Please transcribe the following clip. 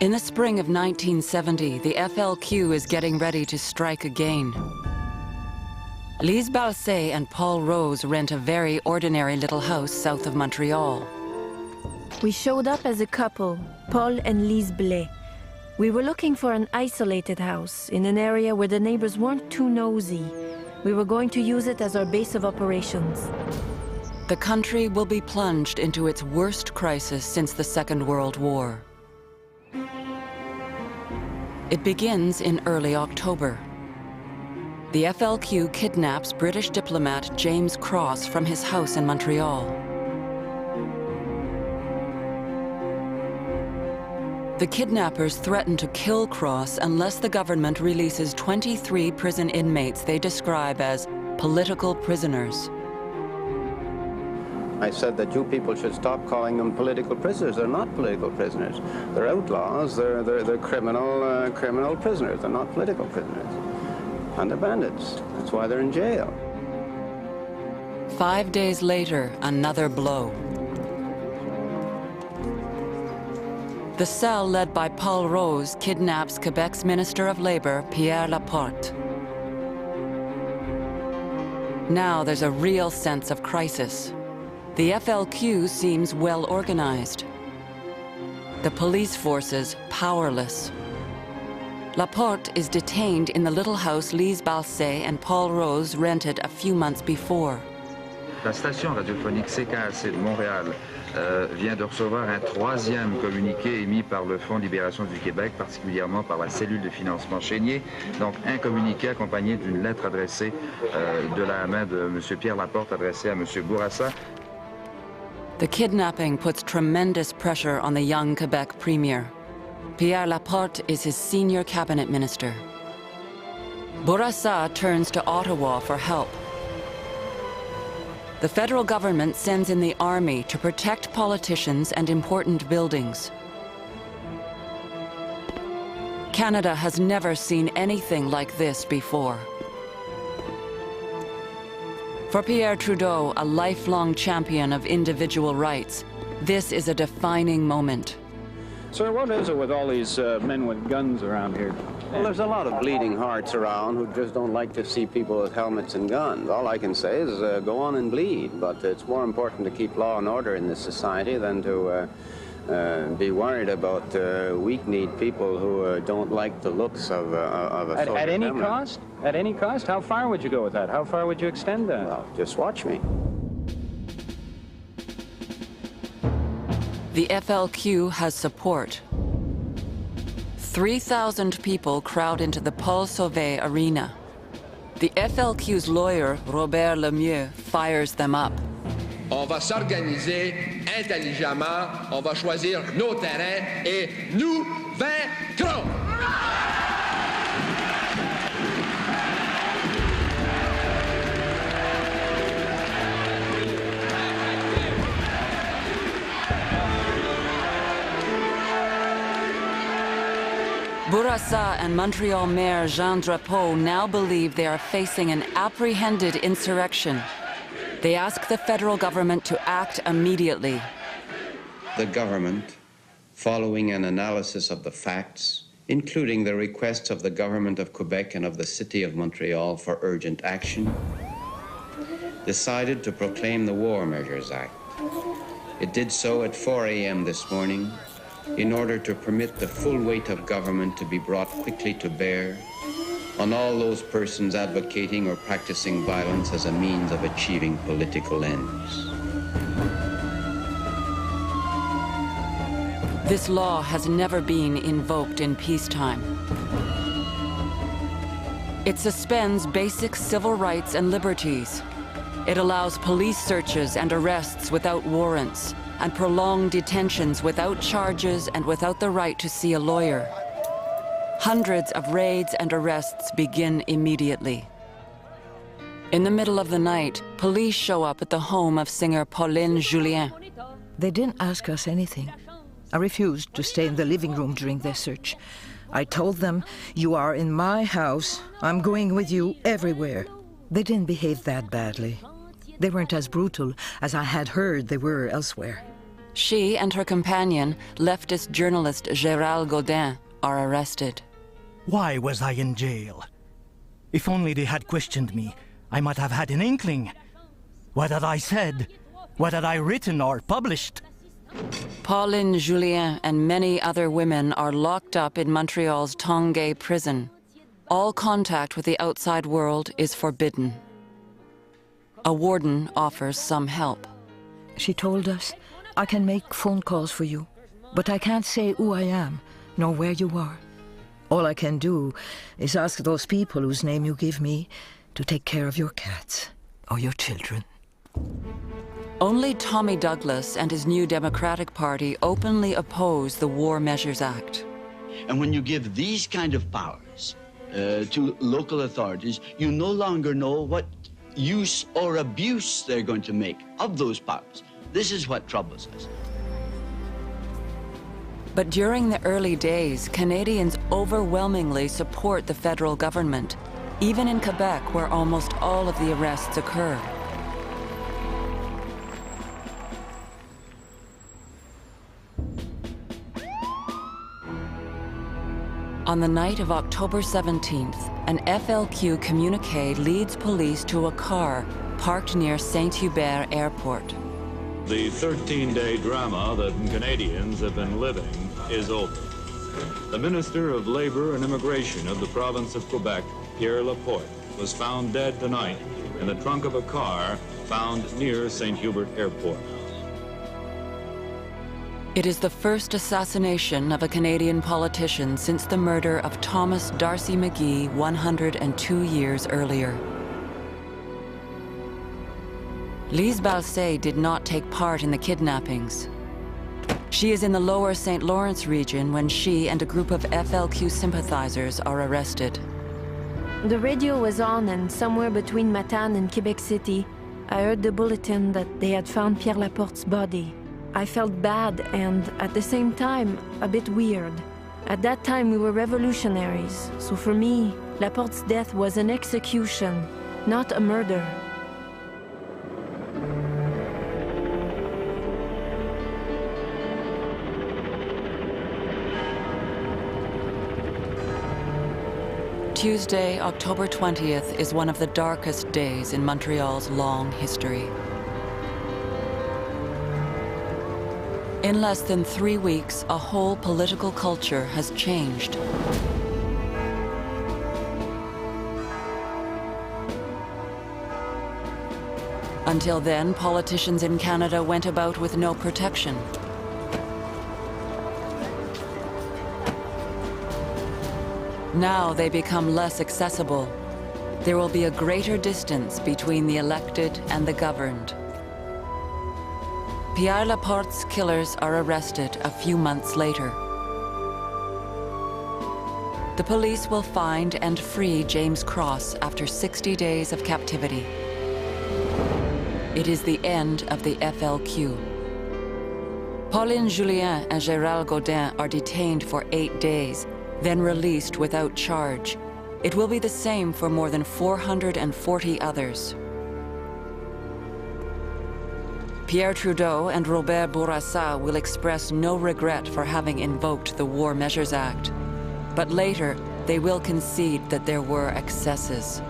In the spring of 1970, the FLQ is getting ready to strike again. Lise Balset and Paul Rose rent a very ordinary little house south of Montreal. We showed up as a couple, Paul and Lise Blais. We were looking for an isolated house in an area where the neighbors weren't too nosy. We were going to use it as our base of operations. The country will be plunged into its worst crisis since the Second World War. It begins in early October. The FLQ kidnaps British diplomat James Cross from his house in Montreal. The kidnappers threaten to kill Cross unless the government releases 23 prison inmates they describe as political prisoners. I said that you people should stop calling them political prisoners. They're not political prisoners. They're outlaws. They're criminal prisoners. They're not political prisoners. And they're bandits. That's why they're in jail. 5 days later, another blow. The cell led by Paul Rose kidnaps Quebec's Minister of Labour, Pierre Laporte. Now there's a real sense of crisis. The FLQ seems well organized. The police forces powerless. Laporte is detained in the little house Lise Balset and Paul Rose rented a few months before. La station radiophonique CKAC de Montréal vient de recevoir un troisième communiqué émis par le Fonds de libération du Québec, particulièrement par la cellule de financement Chénier. Donc un communiqué accompagné d'une lettre adressée de la main de M. Pierre Laporte adressée à M. Bourassa. The kidnapping puts tremendous pressure on the young Quebec premier. Pierre Laporte is his senior cabinet minister. Bourassa turns to Ottawa for help. The federal government sends in the army to protect politicians and important buildings. Canada has never seen anything like this before. For Pierre Trudeau, a lifelong champion of individual rights, this is a defining moment. Sir, what is it with all these men with guns around here? Well, there's a lot of bleeding hearts around who just don't like to see people with helmets and guns. All I can say is go on and bleed, but it's more important to keep law and order in this society than to be worried about weak-kneed people who don't like the looks of a soldier. At any cost? At any cost? How far would you go with that? How far would you extend that? Well, just watch me. The FLQ has support. 3,000 people crowd into the Paul Sauvé arena. The FLQ's lawyer, Robert Lemieux, fires them up. On va s'organiser intelligemment, on va choisir nos terrains et nous vaincrons! Bourassa and Montreal Mayor Jean Drapeau now believe they are facing an apprehended insurrection. They ask the federal government to act immediately. The government, following an analysis of the facts, including the requests of the government of Quebec and of the city of Montreal for urgent action, decided to proclaim the War Measures Act. It did so at 4 a.m. this morning in order to permit the full weight of government to be brought quickly to bear on all those persons advocating or practicing violence as a means of achieving political ends. This law has never been invoked in peacetime. It suspends basic civil rights and liberties. It allows police searches and arrests without warrants, and prolonged detentions without charges and without the right to see a lawyer. Hundreds of raids and arrests begin immediately. In the middle of the night, police show up at the home of singer Pauline Julien. They didn't ask us anything. I refused to stay in the living room during their search. I told them, "You are in my house. I'm going with you everywhere." They didn't behave that badly. They weren't as brutal as I had heard they were elsewhere. She and her companion, leftist journalist Gérald Gaudin, are arrested. Why was I in jail? If only they had questioned me, I might have had an inkling. What had I said? What had I written or published? Pauline Julien and many other women are locked up in Montreal's Tonguay prison. All contact with the outside world is forbidden. A warden offers some help. She told us, I can make phone calls for you, but I can't say who I am, nor where you are. All I can do is ask those people whose name you give me to take care of your cats or your children. Only Tommy Douglas and his New Democratic Party openly oppose the War Measures Act. And when you give these kind of powers to local authorities, you no longer know what use or abuse they're going to make of those powers. This is what troubles us. But during the early days, Canadians overwhelmingly support the federal government, even in Quebec, where almost all of the arrests occur. On the night of October 17th, an FLQ communique leads police to a car parked near Saint-Hubert Airport. The 13-day drama that Canadians have been living is over. The Minister of Labour and Immigration of the province of Quebec, Pierre Laporte, was found dead tonight in the trunk of a car found near Saint-Hubert Airport. It is the first assassination of a Canadian politician since the murder of Thomas D'Arcy McGee 102 years earlier. Lise Balsay did not take part in the kidnappings. She is in the lower St. Lawrence region when she and a group of FLQ sympathizers are arrested. The radio was on, and somewhere between Matane and Quebec City, I heard the bulletin that they had found Pierre Laporte's body. I felt bad and, at the same time, a bit weird. At that time, we were revolutionaries, so for me, Laporte's death was an execution, not a murder. Tuesday, October 20th, is one of the darkest days in Montreal's long history. In less than 3 weeks, a whole political culture has changed. Until then, politicians in Canada went about with no protection. Now they become less accessible. There will be a greater distance between the elected and the governed. Pierre Laporte's killers are arrested a few months later. The police will find and free James Cross after 60 days of captivity. It is the end of the FLQ. Pauline Julien and Gérald Gaudin are detained for 8 days, then released without charge. It will be the same for more than 440 others. Pierre Trudeau and Robert Bourassa will express no regret for having invoked the War Measures Act, but later they will concede that there were excesses.